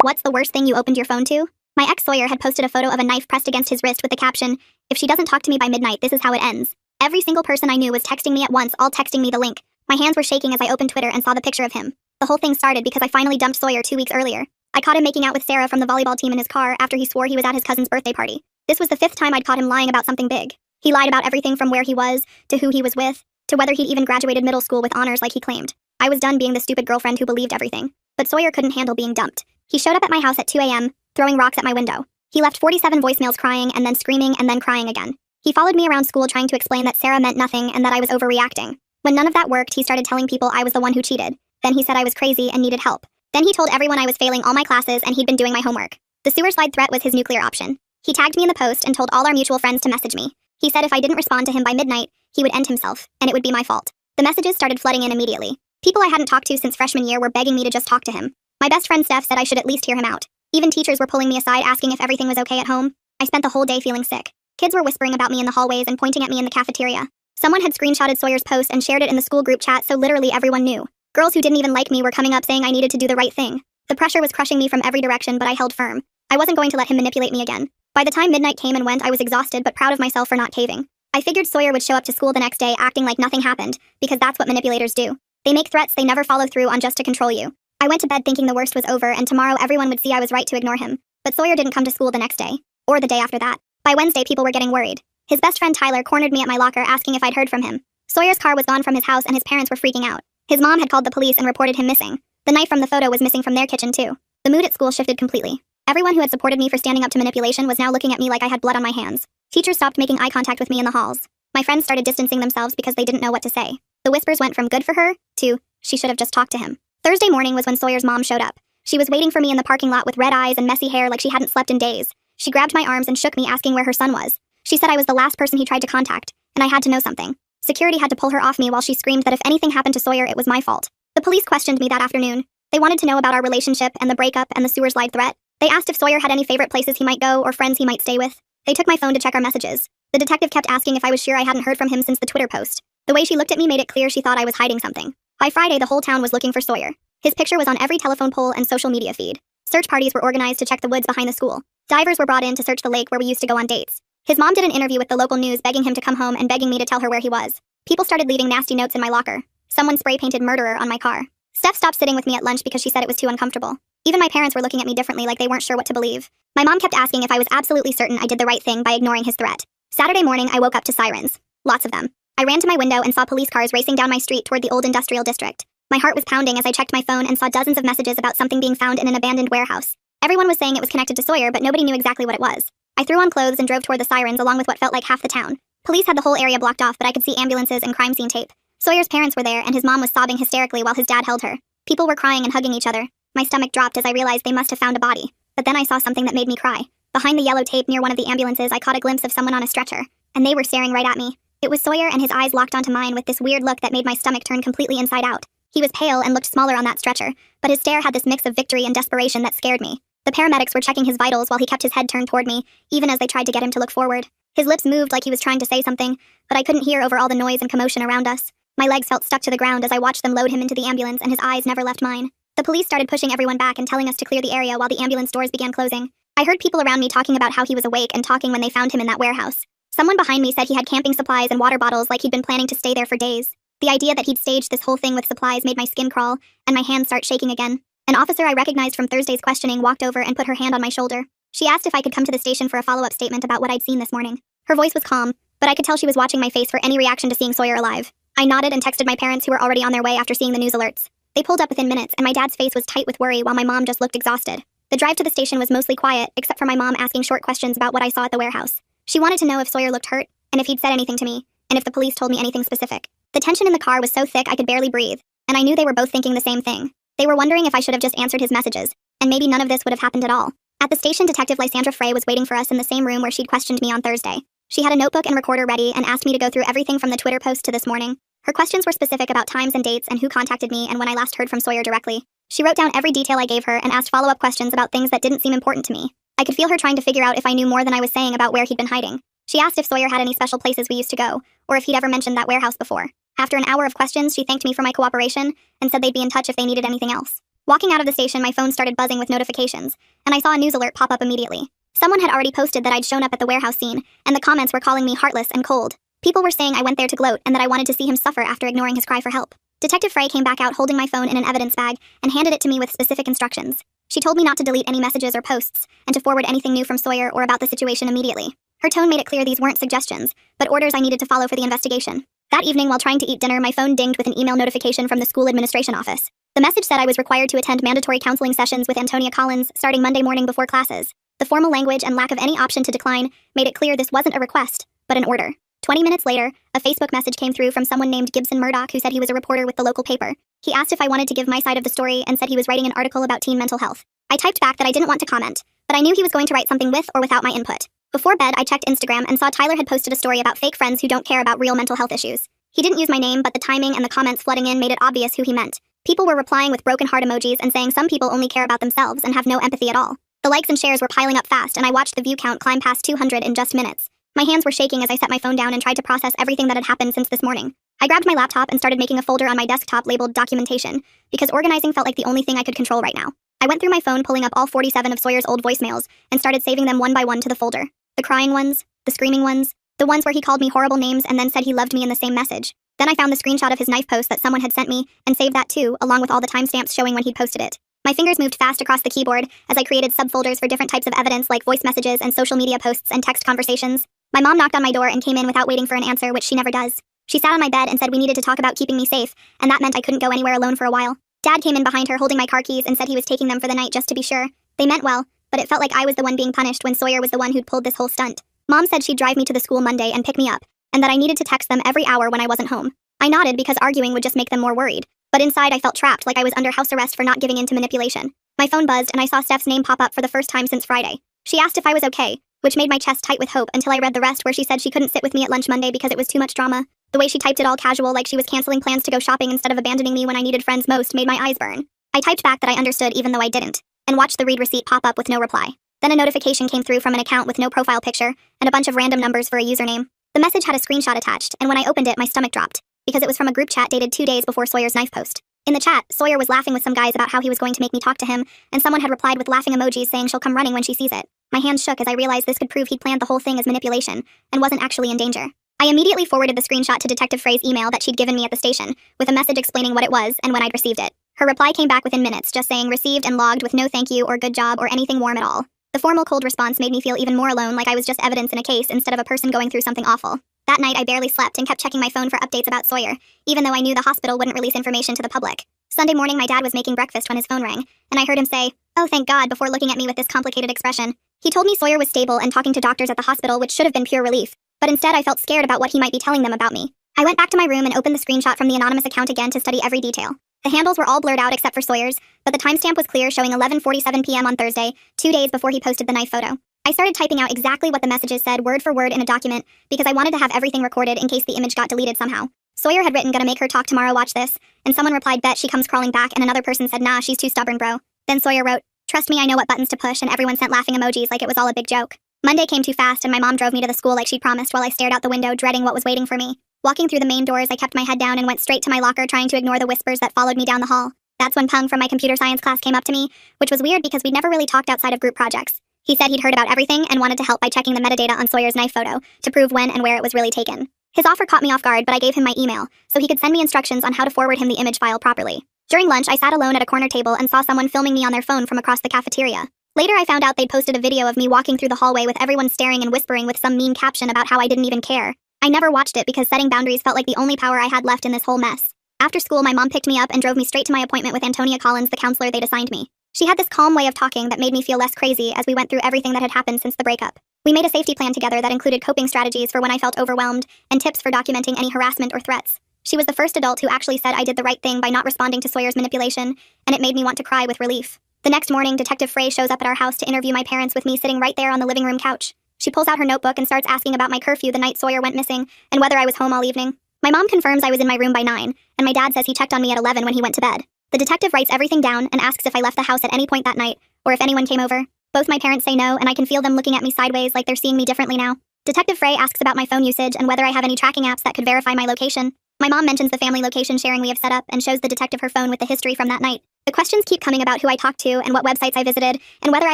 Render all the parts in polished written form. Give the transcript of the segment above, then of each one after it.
What's the worst thing you opened your phone to? My ex Sawyer had posted a photo of a knife pressed against his wrist with the caption, "If she doesn't talk to me by midnight, this is how it ends." Every single person I knew was texting me at once, all texting me the link. My hands were shaking as I opened Twitter and saw the picture of him. The whole thing started because I finally dumped Sawyer 2 weeks earlier. I caught him making out with Sarah from the volleyball team in his car after he swore he was at his cousin's birthday party. This was the 5th time I'd caught him lying about something big. He lied about everything from where he was, to who he was with, to whether he'd even graduated middle school with honors like he claimed. I was done being the stupid girlfriend who believed everything. But Sawyer couldn't handle being dumped. He showed up at my house at 2 a.m., throwing rocks at my window. He left 47 voicemails crying and then screaming and then crying again. He followed me around school trying to explain that Sarah meant nothing and that I was overreacting. When none of that worked, he started telling people I was the one who cheated. Then he said I was crazy and needed help. Then he told everyone I was failing all my classes and he'd been doing my homework. The sewer slide threat was his nuclear option. He tagged me in the post and told all our mutual friends to message me. He said if I didn't respond to him by midnight, he would end himself, and it would be my fault. The messages started flooding in immediately. People I hadn't talked to since freshman year were begging me to just talk to him. My best friend Steph said I should at least hear him out. Even teachers were pulling me aside asking if everything was okay at home. I spent the whole day feeling sick. Kids were whispering about me in the hallways and pointing at me in the cafeteria. Someone had screenshotted Sawyer's post and shared it in the school group chat, so literally everyone knew. Girls who didn't even like me were coming up saying I needed to do the right thing. The pressure was crushing me from every direction, but I held firm. I wasn't going to let him manipulate me again. By the time midnight came and went, I was exhausted but proud of myself for not caving. I figured Sawyer would show up to school the next day acting like nothing happened, because that's what manipulators do. They make threats they never follow through on just to control you. I went to bed thinking the worst was over and tomorrow everyone would see I was right to ignore him. But Sawyer didn't come to school the next day. Or the day after that. By Wednesday, people were getting worried. His best friend Tyler cornered me at my locker asking if I'd heard from him. Sawyer's car was gone from his house and his parents were freaking out. His mom had called the police and reported him missing. The knife from the photo was missing from their kitchen too. The mood at school shifted completely. Everyone who had supported me for standing up to manipulation was now looking at me like I had blood on my hands. Teachers stopped making eye contact with me in the halls. My friends started distancing themselves because they didn't know what to say. The whispers went from good for her to she should have just talked to him. Thursday morning was when Sawyer's mom showed up. She was waiting for me in the parking lot with red eyes and messy hair like she hadn't slept in days. She grabbed my arms and shook me asking where her son was. She said I was the last person he tried to contact, and I had to know something. Security had to pull her off me while she screamed that if anything happened to Sawyer, it was my fault. The police questioned me that afternoon. They wanted to know about our relationship and the breakup and the sewer slide threat. They asked if Sawyer had any favorite places he might go or friends he might stay with. They took my phone to check our messages. The detective kept asking if I was sure I hadn't heard from him since the Twitter post. The way she looked at me made it clear she thought I was hiding something. By Friday, the whole town was looking for Sawyer. His picture was on every telephone pole and social media feed. Search parties were organized to check the woods behind the school. Divers were brought in to search the lake where we used to go on dates. His mom did an interview with the local news begging him to come home and begging me to tell her where he was. People started leaving nasty notes in my locker. Someone spray-painted murderer on my car. Steph stopped sitting with me at lunch because she said it was too uncomfortable. Even my parents were looking at me differently like they weren't sure what to believe. My mom kept asking if I was absolutely certain I did the right thing by ignoring his threat. Saturday morning, I woke up to sirens. Lots of them. I ran to my window and saw police cars racing down my street toward the old industrial district. My heart was pounding as I checked my phone and saw dozens of messages about something being found in an abandoned warehouse. Everyone was saying it was connected to Sawyer, but nobody knew exactly what it was. I threw on clothes and drove toward the sirens along with what felt like half the town. Police had the whole area blocked off, but I could see ambulances and crime scene tape. Sawyer's parents were there and his mom was sobbing hysterically while his dad held her. People were crying and hugging each other. My stomach dropped as I realized they must have found a body. But then I saw something that made me cry. Behind the yellow tape near one of the ambulances, I caught a glimpse of someone on a stretcher, and they were staring right at me. It was Sawyer and his eyes locked onto mine with this weird look that made my stomach turn completely inside out. He was pale and looked smaller on that stretcher, but his stare had this mix of victory and desperation that scared me. The paramedics were checking his vitals while he kept his head turned toward me, even as they tried to get him to look forward. His lips moved like he was trying to say something, but I couldn't hear over all the noise and commotion around us. My legs felt stuck to the ground as I watched them load him into the ambulance and his eyes never left mine. The police started pushing everyone back and telling us to clear the area while the ambulance doors began closing. I heard people around me talking about how he was awake and talking when they found him in that warehouse. Someone behind me said he had camping supplies and water bottles like he'd been planning to stay there for days. The idea that he'd staged this whole thing with supplies made my skin crawl, and my hands start shaking again. An officer I recognized from Thursday's questioning walked over and put her hand on my shoulder. She asked if I could come to the station for a follow-up statement about what I'd seen this morning. Her voice was calm, but I could tell she was watching my face for any reaction to seeing Sawyer alive. I nodded and texted my parents who were already on their way after seeing the news alerts. They pulled up within minutes, and my dad's face was tight with worry while my mom just looked exhausted. The drive to the station was mostly quiet, except for my mom asking short questions about what I saw at the warehouse. She wanted to know if Sawyer looked hurt, and if he'd said anything to me, and if the police told me anything specific. The tension in the car was so thick I could barely breathe, and I knew they were both thinking the same thing. They were wondering if I should have just answered his messages, and maybe none of this would have happened at all. At the station, Detective Lysandra Frey was waiting for us in the same room where she'd questioned me on Thursday. She had a notebook and recorder ready and asked me to go through everything from the Twitter post to this morning. Her questions were specific about times and dates and who contacted me and when I last heard from Sawyer directly. She wrote down every detail I gave her and asked follow-up questions about things that didn't seem important to me. I could feel her trying to figure out if I knew more than I was saying about where he'd been hiding. She asked if Sawyer had any special places we used to go, or if he'd ever mentioned that warehouse before. After an hour of questions, she thanked me for my cooperation and said they'd be in touch if they needed anything else. Walking out of the station, my phone started buzzing with notifications, and I saw a news alert pop up immediately. Someone had already posted that I'd shown up at the warehouse scene, and the comments were calling me heartless and cold. People were saying I went there to gloat and that I wanted to see him suffer after ignoring his cry for help. Detective Frey came back out holding my phone in an evidence bag and handed it to me with specific instructions. She told me not to delete any messages or posts, and to forward anything new from Sawyer or about the situation immediately. Her tone made it clear these weren't suggestions, but orders I needed to follow for the investigation. That evening, while trying to eat dinner, my phone dinged with an email notification from the school administration office. The message said I was required to attend mandatory counseling sessions with Antonia Collins starting Monday morning before classes. The formal language and lack of any option to decline made it clear this wasn't a request, but an order. 20 minutes later, a Facebook message came through from someone named Gibson Murdoch who said he was a reporter with the local paper. He asked if I wanted to give my side of the story and said he was writing an article about teen mental health. I typed back that I didn't want to comment, but I knew he was going to write something with or without my input. Before bed, I checked Instagram and saw Tyler had posted a story about fake friends who don't care about real mental health issues. He didn't use my name, but the timing and the comments flooding in made it obvious who he meant. People were replying with broken heart emojis and saying some people only care about themselves and have no empathy at all. The likes and shares were piling up fast, and I watched the view count climb past 200 in just minutes. My hands were shaking as I set my phone down and tried to process everything that had happened since this morning. I grabbed my laptop and started making a folder on my desktop labeled documentation, because organizing felt like the only thing I could control right now. I went through my phone, pulling up all 47 of Sawyer's old voicemails, and started saving them one by one to the folder. The crying ones, the screaming ones, the ones where he called me horrible names and then said he loved me in the same message. Then I found the screenshot of his knife post that someone had sent me, and saved that too, along with all the timestamps showing when he'd posted it. My fingers moved fast across the keyboard as I created subfolders for different types of evidence like voice messages and social media posts and text conversations. My mom knocked on my door and came in without waiting for an answer, which she never does. She sat on my bed and said we needed to talk about keeping me safe, and that meant I couldn't go anywhere alone for a while. Dad came in behind her holding my car keys and said he was taking them for the night just to be sure. They meant well, but it felt like I was the one being punished when Sawyer was the one who'd pulled this whole stunt. Mom said she'd drive me to the school Monday and pick me up, and that I needed to text them every hour when I wasn't home. I nodded because arguing would just make them more worried, but inside I felt trapped like I was under house arrest for not giving in to manipulation. My phone buzzed and I saw Steph's name pop up for the first time since Friday. She asked if I was okay, which made my chest tight with hope until I read the rest where she said she couldn't sit with me at lunch Monday because it was too much drama. The way she typed it all casual like she was canceling plans to go shopping instead of abandoning me when I needed friends most made my eyes burn. I typed back that I understood even though I didn't, and watched the read receipt pop up with no reply. Then a notification came through from an account with no profile picture and a bunch of random numbers for a username. The message had a screenshot attached, and when I opened it my stomach dropped, because it was from a group chat dated 2 days before Sawyer's knife post. In the chat, Sawyer was laughing with some guys about how he was going to make me talk to him, and someone had replied with laughing emojis saying she'll come running when she sees it. My hands shook as I realized this could prove he'd planned the whole thing as manipulation, and wasn't actually in danger. I immediately forwarded the screenshot to Detective Frey's email that she'd given me at the station, with a message explaining what it was and when I'd received it. Her reply came back within minutes, just saying received and logged with no thank you or good job or anything warm at all. The formal cold response made me feel even more alone, like I was just evidence in a case instead of a person going through something awful. That night I barely slept and kept checking my phone for updates about Sawyer, even though I knew the hospital wouldn't release information to the public. Sunday morning my dad was making breakfast when his phone rang, and I heard him say, "Oh thank God," before looking at me with this complicated expression. He told me Sawyer was stable and talking to doctors at the hospital, which should have been pure relief, but instead I felt scared about what he might be telling them about me. I went back to my room and opened the screenshot from the anonymous account again to study every detail. The handles were all blurred out except for Sawyer's, but the timestamp was clear, showing 11:47 p.m. on Thursday, 2 days before he posted the knife photo. I started typing out exactly what the messages said word for word in a document because I wanted to have everything recorded in case the image got deleted somehow. Sawyer had written, "Gonna make her talk tomorrow, watch this," and someone replied, "Bet she comes crawling back," and another person said, "Nah, she's too stubborn, bro." Then Sawyer wrote, "Trust me, I know what buttons to push," and everyone sent laughing emojis like it was all a big joke. Monday came too fast and my mom drove me to the school like she'd promised while I stared out the window dreading what was waiting for me. Walking through the main doors, I kept my head down and went straight to my locker trying to ignore the whispers that followed me down the hall. That's when Pung from my computer science class came up to me, which was weird because we'd never really talked outside of group projects. He said he'd heard about everything and wanted to help by checking the metadata on Sawyer's knife photo to prove when and where it was really taken. His offer caught me off guard, but I gave him my email so he could send me instructions on how to forward him the image file properly. During lunch, I sat alone at a corner table and saw someone filming me on their phone from across the cafeteria. Later, I found out they'd posted a video of me walking through the hallway with everyone staring and whispering with some mean caption about how I didn't even care. I never watched it because setting boundaries felt like the only power I had left in this whole mess. After school, my mom picked me up and drove me straight to my appointment with Antonia Collins, the counselor they'd assigned me. She had this calm way of talking that made me feel less crazy as we went through everything that had happened since the breakup. We made a safety plan together that included coping strategies for when I felt overwhelmed and tips for documenting any harassment or threats. She was the first adult who actually said I did the right thing by not responding to Sawyer's manipulation, and it made me want to cry with relief. The next morning, Detective Frey shows up at our house to interview my parents with me sitting right there on the living room couch. She pulls out her notebook and starts asking about my curfew the night Sawyer went missing and whether I was home all evening. My mom confirms I was in my room by 9, and my dad says he checked on me at 11 when he went to bed. The detective writes everything down and asks if I left the house at any point that night, or if anyone came over. Both my parents say no, and I can feel them looking at me sideways like they're seeing me differently now. Detective Frey asks about my phone usage and whether I have any tracking apps that could verify my location. My mom mentions the family location sharing we have set up and shows the detective her phone with the history from that night. The questions keep coming about who I talked to and what websites I visited, and whether I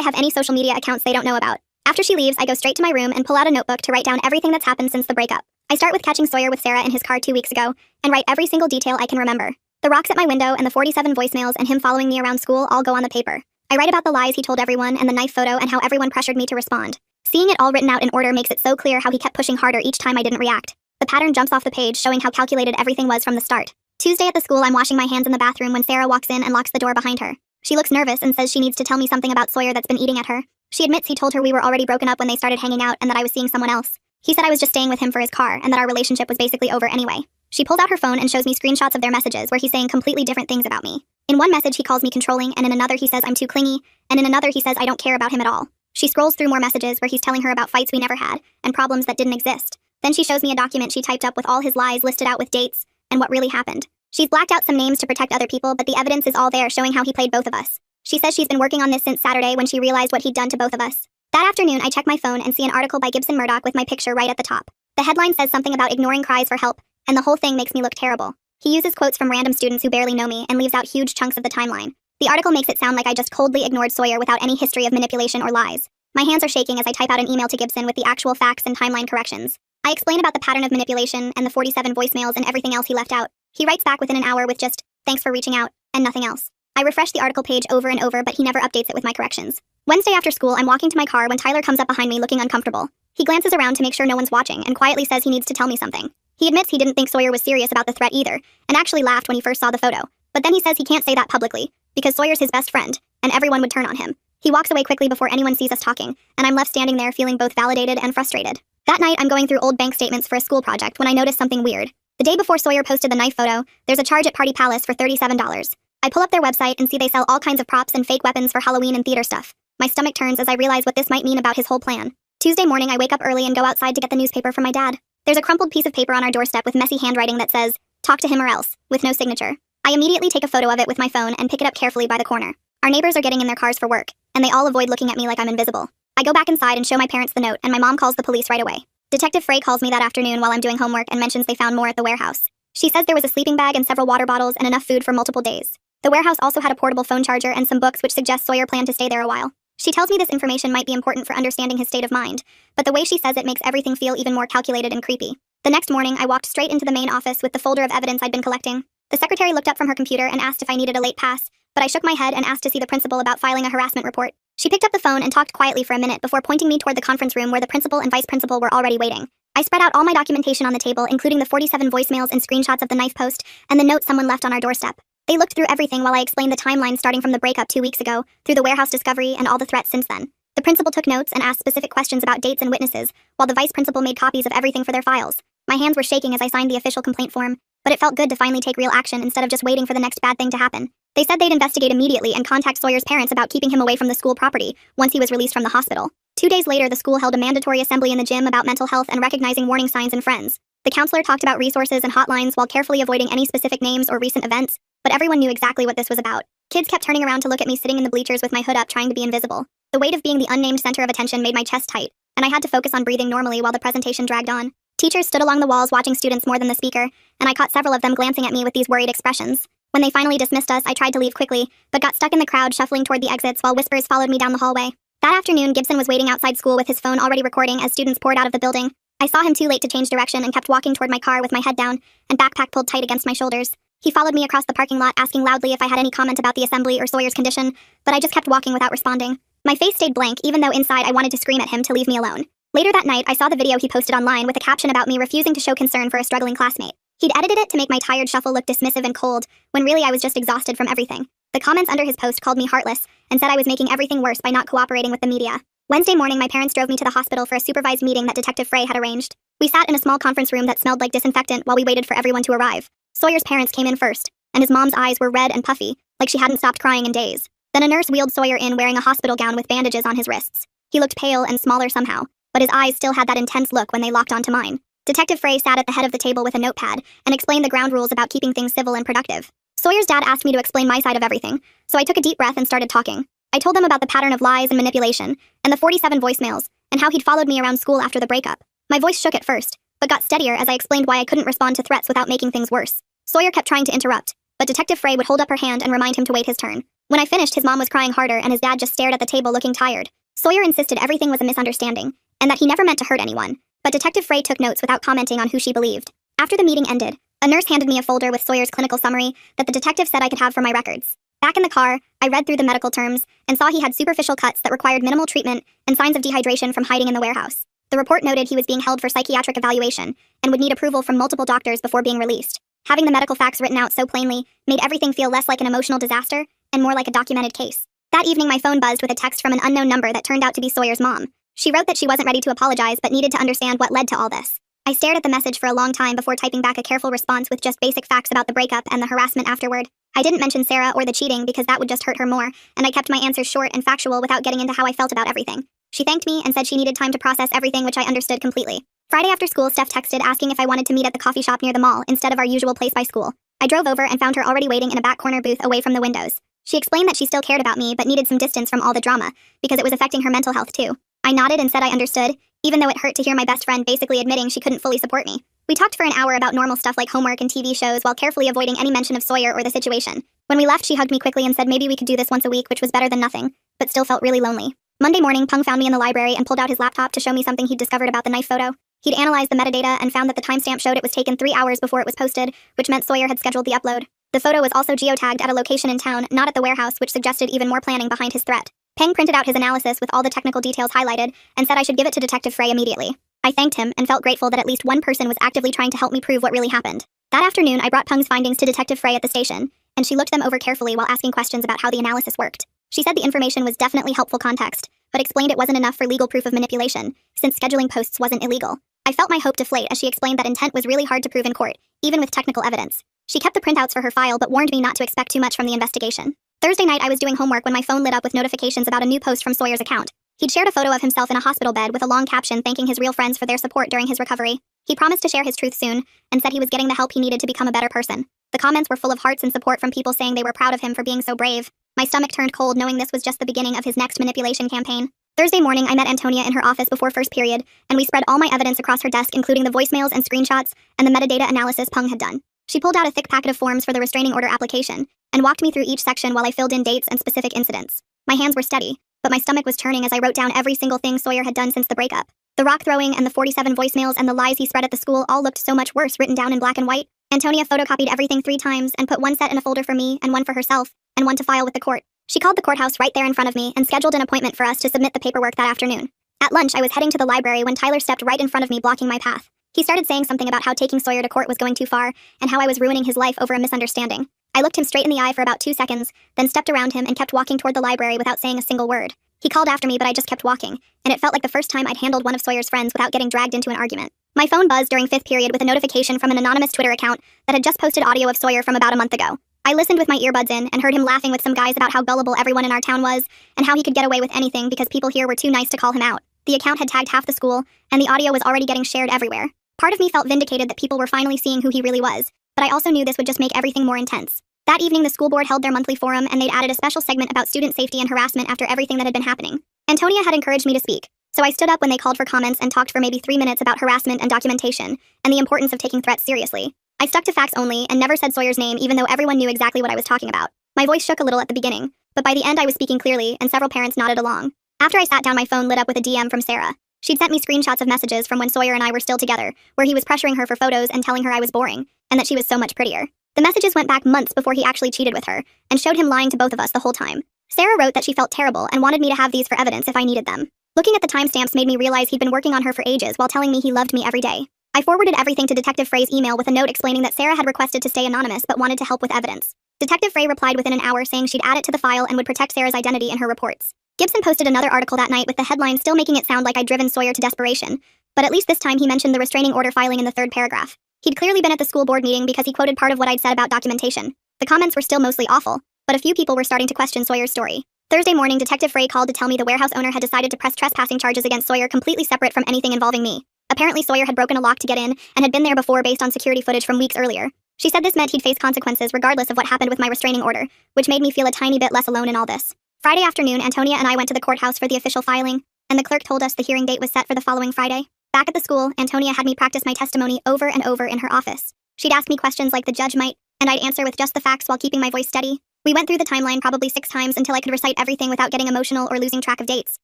have any social media accounts they don't know about. After she leaves, I go straight to my room and pull out a notebook to write down everything that's happened since the breakup. I start with catching Sawyer with Sarah in his car 2 weeks ago, and write every single detail I can remember. The rocks at my window and the 47 voicemails and him following me around school all go on the paper. I write about the lies he told everyone and the knife photo and how everyone pressured me to respond. Seeing it all written out in order makes it so clear how he kept pushing harder each time I didn't react. The pattern jumps off the page, showing how calculated everything was from the start. Tuesday at the school, I'm washing my hands in the bathroom when Sarah walks in and locks the door behind her. She looks nervous and says she needs to tell me something about Sawyer that's been eating at her. She admits he told her we were already broken up when they started hanging out and that I was seeing someone else. He said I was just staying with him for his car and that our relationship was basically over anyway. She pulls out her phone and shows me screenshots of their messages where he's saying completely different things about me. In one message, he calls me controlling, and in another, he says I'm too clingy, and in another, he says I don't care about him at all. She scrolls through more messages where he's telling her about fights we never had and problems that didn't exist. Then she shows me a document she typed up with all his lies listed out with dates and what really happened. She's blacked out some names to protect other people, but the evidence is all there showing how he played both of us. She says she's been working on this since Saturday when she realized what he'd done to both of us. That afternoon, I check my phone and see an article by Gibson Murdoch with my picture right at the top. The headline says something about ignoring cries for help, and the whole thing makes me look terrible. He uses quotes from random students who barely know me and leaves out huge chunks of the timeline. The article makes it sound like I just coldly ignored Sawyer without any history of manipulation or lies. My hands are shaking as I type out an email to Gibson with the actual facts and timeline corrections. I explain about the pattern of manipulation and the 47 voicemails and everything else he left out. He writes back within an hour with just, "Thanks for reaching out," and nothing else. I refresh the article page over and over, but he never updates it with my corrections. Wednesday after school, I'm walking to my car when Tyler comes up behind me looking uncomfortable. He glances around to make sure no one's watching and quietly says he needs to tell me something. He admits he didn't think Sawyer was serious about the threat either, and actually laughed when he first saw the photo. But then he says he can't say that publicly, because Sawyer's his best friend, and everyone would turn on him. He walks away quickly before anyone sees us talking, and I'm left standing there feeling both validated and frustrated. That night, I'm going through old bank statements for a school project when I notice something weird. The day before Sawyer posted the knife photo, there's a charge at Party Palace for $37. I pull up their website and see they sell all kinds of props and fake weapons for Halloween and theater stuff. My stomach turns as I realize what this might mean about his whole plan. Tuesday morning, I wake up early and go outside to get the newspaper from my dad. There's a crumpled piece of paper on our doorstep with messy handwriting that says, "Talk to him or else," with no signature. I immediately take a photo of it with my phone and pick it up carefully by the corner. Our neighbors are getting in their cars for work, and they all avoid looking at me like I'm invisible. I go back inside and show my parents the note, and my mom calls the police right away. Detective Frey calls me that afternoon while I'm doing homework and mentions they found more at the warehouse. She says there was a sleeping bag and several water bottles and enough food for multiple days. The warehouse also had a portable phone charger and some books which suggest Sawyer planned to stay there a while. She tells me this information might be important for understanding his state of mind, but the way she says it makes everything feel even more calculated and creepy. The next morning, I walked straight into the main office with the folder of evidence I'd been collecting. The secretary looked up from her computer and asked if I needed a late pass, but I shook my head and asked to see the principal about filing a harassment report. She picked up the phone and talked quietly for a minute before pointing me toward the conference room where the principal and vice principal were already waiting. I spread out all my documentation on the table, including the 47 voicemails and screenshots of the knife post and the note someone left on our doorstep. They looked through everything while I explained the timeline starting from the breakup 2 weeks ago, through the warehouse discovery and all the threats since then. The principal took notes and asked specific questions about dates and witnesses, while the vice principal made copies of everything for their files. My hands were shaking as I signed the official complaint form, but it felt good to finally take real action instead of just waiting for the next bad thing to happen. They said they'd investigate immediately and contact Sawyer's parents about keeping him away from the school property once he was released from the hospital. 2 days later, the school held a mandatory assembly in the gym about mental health and recognizing warning signs in friends. The counselor talked about resources and hotlines while carefully avoiding any specific names or recent events, but everyone knew exactly what this was about. Kids kept turning around to look at me sitting in the bleachers with my hood up trying to be invisible. The weight of being the unnamed center of attention made my chest tight, and I had to focus on breathing normally while the presentation dragged on. Teachers stood along the walls watching students more than the speaker, and I caught several of them glancing at me with these worried expressions. When they finally dismissed us, I tried to leave quickly, but got stuck in the crowd shuffling toward the exits while whispers followed me down the hallway. That afternoon, Gibson was waiting outside school with his phone already recording as students poured out of the building. I saw him too late to change direction and kept walking toward my car with my head down and backpack pulled tight against my shoulders. He followed me across the parking lot, asking loudly if I had any comment about the assembly or Sawyer's condition, but I just kept walking without responding. My face stayed blank, even though inside I wanted to scream at him to leave me alone. Later that night, I saw the video he posted online with a caption about me refusing to show concern for a struggling classmate. He'd edited it to make my tired shuffle look dismissive and cold, when really I was just exhausted from everything. The comments under his post called me heartless and said I was making everything worse by not cooperating with the media. Wednesday morning, my parents drove me to the hospital for a supervised meeting that Detective Frey had arranged. We sat in a small conference room that smelled like disinfectant while we waited for everyone to arrive. Sawyer's parents came in first, and his mom's eyes were red and puffy, like she hadn't stopped crying in days. Then a nurse wheeled Sawyer in wearing a hospital gown with bandages on his wrists. He looked pale and smaller somehow, but his eyes still had that intense look when they locked onto mine. Detective Frey sat at the head of the table with a notepad and explained the ground rules about keeping things civil and productive. Sawyer's dad asked me to explain my side of everything, so I took a deep breath and started talking. I told them about the pattern of lies and manipulation, and the 47 voicemails, and how he'd followed me around school after the breakup. My voice shook at first, but got steadier as I explained why I couldn't respond to threats without making things worse. Sawyer kept trying to interrupt, but but Detective Frey would hold up her hand and remind him to wait his turn. When I finished, his mom was crying harder and his dad just stared at the table looking tired. Sawyer insisted everything was a misunderstanding, and that he never meant to hurt anyone, but Detective Frey took notes without commenting on who she believed. After the meeting ended, a nurse handed me a folder with Sawyer's clinical summary that the detective said I could have for my records. Back in the car, I read through the medical terms and saw he had superficial cuts that required minimal treatment and signs of dehydration from hiding in the warehouse. The report noted he was being held for psychiatric evaluation and would need approval from multiple doctors before being released. Having the medical facts written out so plainly made everything feel less like an emotional disaster and more like a documented case. That evening, my phone buzzed with a text from an unknown number that turned out to be Sawyer's mom. She wrote that she wasn't ready to apologize but needed to understand what led to all this. I stared at the message for a long time before typing back a careful response with just basic facts about the breakup and the harassment afterward. I didn't mention Sarah or the cheating because that would just hurt her more, and I kept my answers short and factual without getting into how I felt about everything. She thanked me and said she needed time to process everything, which I understood completely. Friday after school, Steph texted asking if I wanted to meet at the coffee shop near the mall instead of our usual place by school. I drove over and found her already waiting in a back corner booth away from the windows. She explained that she still cared about me but needed some distance from all the drama because it was affecting her mental health too. I nodded and said I understood, even though it hurt to hear my best friend basically admitting she couldn't fully support me. We talked for an hour about normal stuff like homework and TV shows while carefully avoiding any mention of Sawyer or the situation. When we left, she hugged me quickly and said maybe we could do this once a week, which was better than nothing, but still felt really lonely. Monday morning, Peng found me in the library and pulled out his laptop to show me something he'd discovered about the knife photo. He'd analyzed the metadata and found that the timestamp showed it was taken 3 hours before it was posted, which meant Sawyer had scheduled the upload. The photo was also geotagged at a location in town, not at the warehouse, which suggested even more planning behind his threat. Peng printed out his analysis with all the technical details highlighted and said I should give it to Detective Frey immediately. I thanked him and felt grateful that at least one person was actively trying to help me prove what really happened. That afternoon, I brought Peng's findings to Detective Frey at the station, and she looked them over carefully while asking questions about how the analysis worked. She said the information was definitely helpful context, but explained it wasn't enough for legal proof of manipulation, since scheduling posts wasn't illegal. I felt my hope deflate as she explained that intent was really hard to prove in court, even with technical evidence. She kept the printouts for her file but warned me not to expect too much from the investigation. Thursday night, I was doing homework when my phone lit up with notifications about a new post from Sawyer's account. He'd shared a photo of himself in a hospital bed with a long caption thanking his real friends for their support during his recovery. He promised to share his truth soon, and said he was getting the help he needed to become a better person. The comments were full of hearts and support from people saying they were proud of him for being so brave. My stomach turned cold knowing this was just the beginning of his next manipulation campaign. Thursday morning, I met Antonia in her office before first period, and we spread all my evidence across her desk, including the voicemails and screenshots, and the metadata analysis Peng had done. She pulled out a thick packet of forms for the restraining order application, and walked me through each section while I filled in dates and specific incidents. My hands were steady, but my stomach was churning as I wrote down every single thing Sawyer had done since the breakup. The rock throwing and the 47 voicemails and the lies he spread at the school all looked so much worse written down in black and white. Antonia photocopied everything 3 times and put one set in a folder for me and one for herself, and one to file with the court. She called the courthouse right there in front of me and scheduled an appointment for us to submit the paperwork that afternoon. At lunch, I was heading to the library when Tyler stepped right in front of me, blocking my path. He started saying something about how taking Sawyer to court was going too far, and how I was ruining his life over a misunderstanding. I looked him straight in the eye for about 2 seconds, then stepped around him and kept walking toward the library without saying a single word. He called after me, but I just kept walking, and it felt like the first time I'd handled one of Sawyer's friends without getting dragged into an argument. My phone buzzed during 5th period with a notification from an anonymous Twitter account that had just posted audio of Sawyer from about a month ago. I listened with my earbuds in and heard him laughing with some guys about how gullible everyone in our town was, and how he could get away with anything because people here were too nice to call him out. The account had tagged half the school, and the audio was already getting shared everywhere. Part of me felt vindicated that people were finally seeing who he really was, but I also knew this would just make everything more intense. That evening, the school board held their monthly forum, and they'd added a special segment about student safety and harassment after everything that had been happening. Antonia had encouraged me to speak, so I stood up when they called for comments and talked for maybe 3 minutes about harassment and documentation, and the importance of taking threats seriously. I stuck to facts only and never said Sawyer's name, even though everyone knew exactly what I was talking about. My voice shook a little at the beginning, but by the end I was speaking clearly, and several parents nodded along. After I sat down, my phone lit up with a DM from Sarah. She'd sent me screenshots of messages from when Sawyer and I were still together, where he was pressuring her for photos and telling her I was boring, and that she was so much prettier. The messages went back months before he actually cheated with her, and showed him lying to both of us the whole time. Sarah wrote that she felt terrible and wanted me to have these for evidence if I needed them. Looking at the timestamps made me realize he'd been working on her for ages while telling me he loved me every day. I forwarded everything to Detective Frey's email with a note explaining that Sarah had requested to stay anonymous but wanted to help with evidence. Detective Frey replied within an hour saying she'd add it to the file and would protect Sarah's identity in her reports. Gibson posted another article that night with the headline still making it sound like I'd driven Sawyer to desperation, but at least this time he mentioned the restraining order filing in the 3rd paragraph. He'd clearly been at the school board meeting because he quoted part of what I'd said about documentation. The comments were still mostly awful, but a few people were starting to question Sawyer's story. Thursday morning, Detective Frey called to tell me the warehouse owner had decided to press trespassing charges against Sawyer completely separate from anything involving me. Apparently Sawyer had broken a lock to get in and had been there before based on security footage from weeks earlier. She said this meant he'd face consequences regardless of what happened with my restraining order, which made me feel a tiny bit less alone in all this. Friday afternoon, Antonia and I went to the courthouse for the official filing, and the clerk told us the hearing date was set for the following Friday. Back at the school, Antonia had me practice my testimony over and over in her office. She'd ask me questions like the judge might and I'd answer with just the facts while keeping my voice steady. We went through the timeline probably 6 times until I could recite everything without getting emotional or losing track of dates.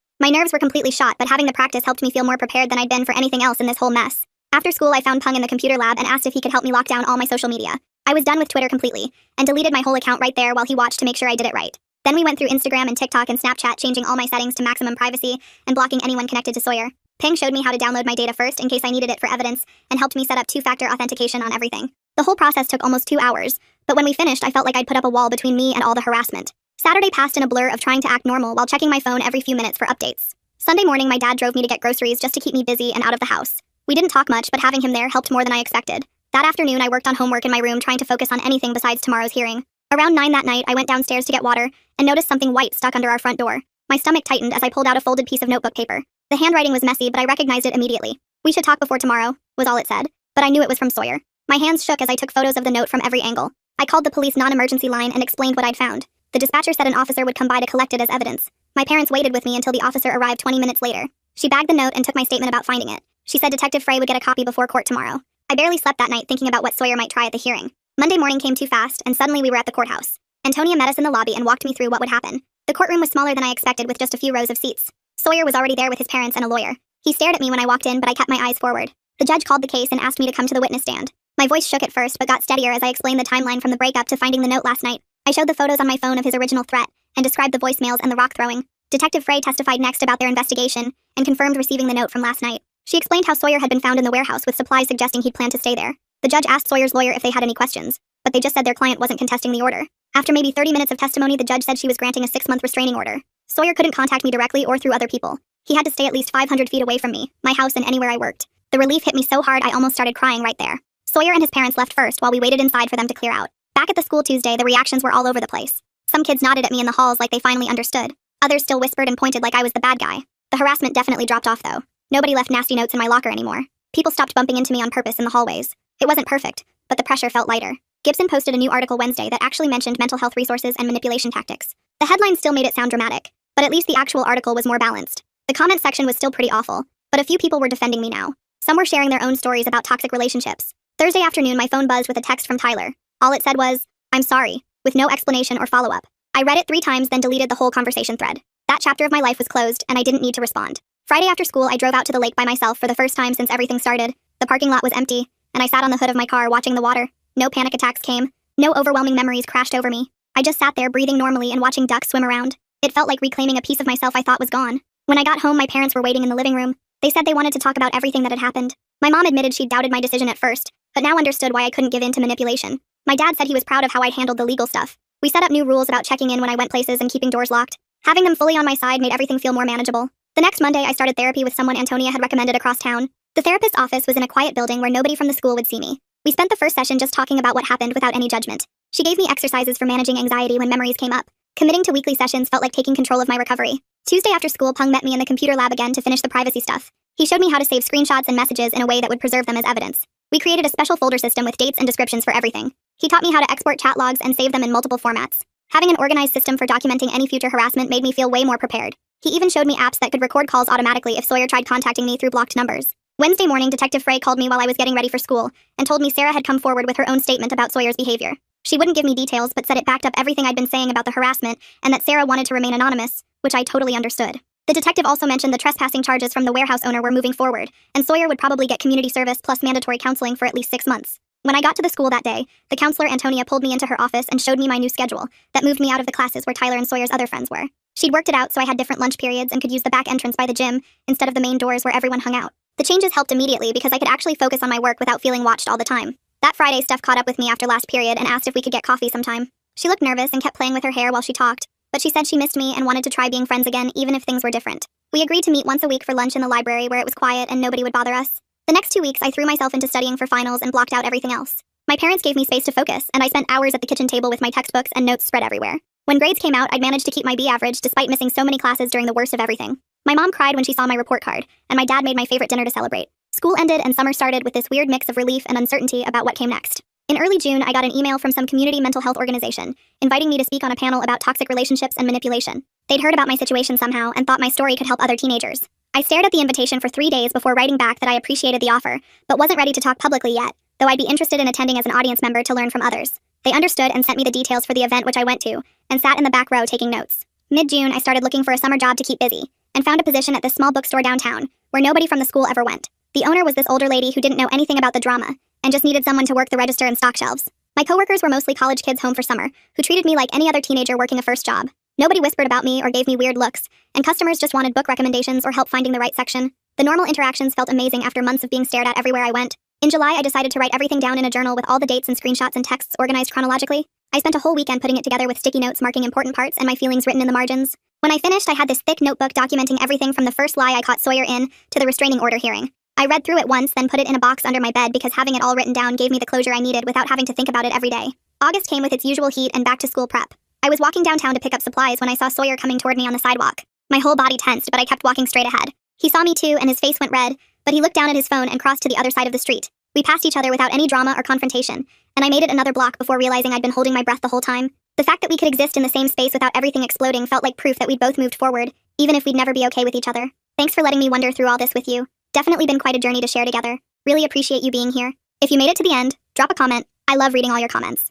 My nerves were completely shot, but having the practice helped me feel more prepared than I'd been for anything else in this whole mess. After school, I found Peng in the computer lab and asked if he could help me lock down all my social media. I was done with Twitter completely, and deleted my whole account right there while he watched to make sure I did it right. Then we went through Instagram and TikTok and Snapchat, changing all my settings to maximum privacy and blocking anyone connected to Sawyer. Peng showed me how to download my data first in case I needed it for evidence, and helped me set up 2-factor authentication on everything. The whole process took almost 2 hours, but when we finished, I felt like I'd put up a wall between me and all the harassment. Saturday passed in a blur of trying to act normal while checking my phone every few minutes for updates. Sunday morning, my dad drove me to get groceries just to keep me busy and out of the house. We didn't talk much, but having him there helped more than I expected. That afternoon, I worked on homework in my room, trying to focus on anything besides tomorrow's hearing. Around 9 that night, I went downstairs to get water and noticed something white stuck under our front door. My stomach tightened as I pulled out a folded piece of notebook paper. The handwriting was messy, but I recognized it immediately. "We should talk before tomorrow," was all it said, but I knew it was from Sawyer. My hands shook as I took photos of the note from every angle. I called the police non-emergency line and explained what I'd found. The dispatcher said an officer would come by to collect it as evidence. My parents waited with me until the officer arrived 20 minutes later. She bagged the note and took my statement about finding it. She said Detective Frey would get a copy before court tomorrow. I barely slept that night thinking about what Sawyer might try at the hearing. Monday morning came too fast, and suddenly we were at the courthouse. Antonia met us in the lobby and walked me through what would happen. The courtroom was smaller than I expected, with just a few rows of seats. Sawyer was already there with his parents and a lawyer. He stared at me when I walked in, but I kept my eyes forward. The judge called the case and asked me to come to the witness stand. My voice shook at first, but got steadier as I explained the timeline from the breakup to finding the note last night. I showed the photos on my phone of his original threat, and described the voicemails and the rock throwing. Detective Frey testified next about their investigation, and confirmed receiving the note from last night. She explained how Sawyer had been found in the warehouse with supplies suggesting he'd planned to stay there. The judge asked Sawyer's lawyer if they had any questions, but they just said their client wasn't contesting the order. After maybe 30 minutes of testimony, the judge said she was granting a 6-month restraining order. Sawyer couldn't contact me directly or through other people. He had to stay at least 500 feet away from me, my house, and anywhere I worked. The relief hit me so hard I almost started crying right there. Sawyer and his parents left first while we waited inside for them to clear out. Back at the school Tuesday, the reactions were all over the place. Some kids nodded at me in the halls like they finally understood. Others still whispered and pointed like I was the bad guy. The harassment definitely dropped off, though. Nobody left nasty notes in my locker anymore. People stopped bumping into me on purpose in the hallways. It wasn't perfect, but the pressure felt lighter. Gibson posted a new article Wednesday that actually mentioned mental health resources and manipulation tactics. The headline still made it sound dramatic, but at least the actual article was more balanced. The comment section was still pretty awful, but a few people were defending me now. Some were sharing their own stories about toxic relationships. Thursday afternoon, my phone buzzed with a text from Tyler. All it said was, "I'm sorry," with no explanation or follow-up. I read it 3 times, then deleted the whole conversation thread. That chapter of my life was closed, and I didn't need to respond. Friday after school, I drove out to the lake by myself for the first time since everything started. The parking lot was empty, and I sat on the hood of my car watching the water. No panic attacks came. No overwhelming memories crashed over me. I just sat there breathing normally and watching ducks swim around. It felt like reclaiming a piece of myself I thought was gone. When I got home, my parents were waiting in the living room. They said they wanted to talk about everything that had happened. My mom admitted she'd doubted my decision at first, but now understood why I couldn't give in to manipulation. My dad said he was proud of how I'd handled the legal stuff. We set up new rules about checking in when I went places and keeping doors locked. Having them fully on my side made everything feel more manageable. The next Monday, I started therapy with someone Antonia had recommended across town. The therapist's office was in a quiet building where nobody from the school would see me. We spent the first session just talking about what happened without any judgment. She gave me exercises for managing anxiety when memories came up. Committing to weekly sessions felt like taking control of my recovery. Tuesday after school, Peng met me in the computer lab again to finish the privacy stuff. He showed me how to save screenshots and messages in a way that would preserve them as evidence. We created a special folder system with dates and descriptions for everything. He taught me how to export chat logs and save them in multiple formats. Having an organized system for documenting any future harassment made me feel way more prepared. He even showed me apps that could record calls automatically if Sawyer tried contacting me through blocked numbers. Wednesday morning, Detective Frey called me while I was getting ready for school and told me Sarah had come forward with her own statement about Sawyer's behavior. She wouldn't give me details, but said it backed up everything I'd been saying about the harassment and that Sarah wanted to remain anonymous, which I totally understood. The detective also mentioned the trespassing charges from the warehouse owner were moving forward, and Sawyer would probably get community service plus mandatory counseling for at least 6 months. When I got to the school that day, the counselor Antonia pulled me into her office and showed me my new schedule that moved me out of the classes where Tyler and Sawyer's other friends were. She'd worked it out so I had different lunch periods and could use the back entrance by the gym instead of the main doors where everyone hung out. The changes helped immediately because I could actually focus on my work without feeling watched all the time. That Friday, Steph caught up with me after last period and asked if we could get coffee sometime. She looked nervous and kept playing with her hair while she talked, but she said she missed me and wanted to try being friends again even if things were different. We agreed to meet once a week for lunch in the library where it was quiet and nobody would bother us. The next 2 weeks, I threw myself into studying for finals and blocked out everything else. My parents gave me space to focus, and I spent hours at the kitchen table with my textbooks and notes spread everywhere. When grades came out, I'd managed to keep my B average despite missing so many classes during the worst of everything. My mom cried when she saw my report card, and my dad made my favorite dinner to celebrate. School ended and summer started with this weird mix of relief and uncertainty about what came next. In early June, I got an email from some community mental health organization, inviting me to speak on a panel about toxic relationships and manipulation. They'd heard about my situation somehow and thought my story could help other teenagers. I stared at the invitation for 3 days before writing back that I appreciated the offer, but wasn't ready to talk publicly yet, though I'd be interested in attending as an audience member to learn from others. They understood and sent me the details for the event which I went to, and sat in the back row taking notes. Mid-June, I started looking for a summer job to keep busy, and found a position at this small bookstore downtown, where nobody from the school ever went. The owner was this older lady who didn't know anything about the drama, and just needed someone to work the register and stock shelves. My coworkers were mostly college kids home for summer, who treated me like any other teenager working a first job. Nobody whispered about me or gave me weird looks, and customers just wanted book recommendations or help finding the right section. The normal interactions felt amazing after months of being stared at everywhere I went. In July, I decided to write everything down in a journal with all the dates and screenshots and texts organized chronologically. I spent a whole weekend putting it together with sticky notes marking important parts and my feelings written in the margins. When I finished, I had this thick notebook documenting everything from the first lie I caught Sawyer in to the restraining order hearing. I read through it once, then put it in a box under my bed because having it all written down gave me the closure I needed without having to think about it every day. August came with its usual heat and back-to-school prep. I was walking downtown to pick up supplies when I saw Sawyer coming toward me on the sidewalk. My whole body tensed, but I kept walking straight ahead. He saw me too, and his face went red, but he looked down at his phone and crossed to the other side of the street. We passed each other without any drama or confrontation, and I made it another block before realizing I'd been holding my breath the whole time. The fact that we could exist in the same space without everything exploding felt like proof that we'd both moved forward, even if we'd never be okay with each other. Thanks for letting me wonder through all this with you. Definitely been quite a journey to share together. Really appreciate you being here. If you made it to the end, drop a comment. I love reading all your comments.